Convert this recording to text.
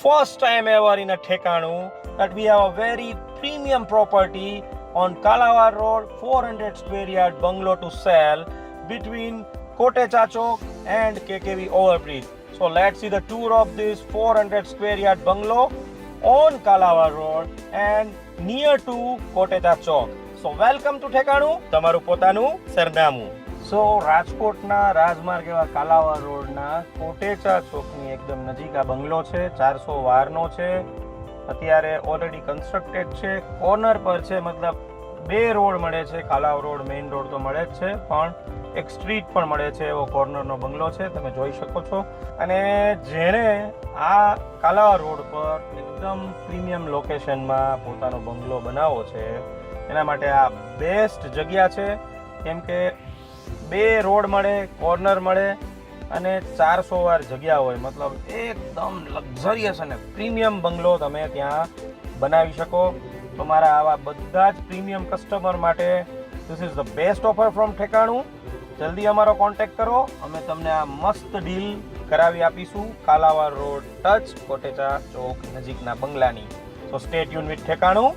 first time ever in a Thekanu that we have a very premium property on Kalawar Road, 400 square yard bungalow to sell between Kotecha Chowk and KKV overbridge. So let's see the tour of this 400 square yard bungalow on Kalawar Road and near to Kotecha Chowk. So welcome to Thekanu, તમારું પોતાનું સરનામું. સો રાજકોટના રાજમાર્ગ એવા કાલાવા રોડના કોટેચા ચોકની એકદમ નજીક આ બંગલો છે. 400 વારનો છે. અત્યારે ઓલરેડી કન્સ્ટ્રક્ટેડ છે. કોર્નર પર છે, મતલબ બે રોડ મળે છે. કાલાવા રોડ મેઇન રોડ તો મળે જ છે, પણ એક સ્ટ્રીટ પણ મળે છે એવો કોર્નરનો બંગલો છે, તમે જોઈ શકો છો. અને જેણે આ કાલાવા રોડ પર એકદમ પ્રીમિયમ લોકેશનમાં પોતાનો બંગલો બનાવવો છે એના માટે આ બેસ્ટ જગ્યા છે. કેમ કે બે રોડ મળે, કોર્નર મળે અને 400 વાર જગ્યા હોય, મતલબ એકદમ લક્ઝરિયસ અને પ્રીમિયમ બંગલો તમે ત્યાં બનાવી શકો. તો મારા આવા બધા જ પ્રીમિયમ કસ્ટમર માટે this is the best offer from ઠેકાણું. જલ્દી અમારો કોન્ટેક્ટ કરો, અમે તમને આ મસ્ત ડીલ કરાવી આપીશું કાલાવા રોડ ટચ કોટેચા ચોક નજીકના બંગલાની. સો સ્ટે ટ્યુન વિથ ઠેકાણું.